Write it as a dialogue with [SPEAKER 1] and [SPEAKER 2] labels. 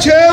[SPEAKER 1] 6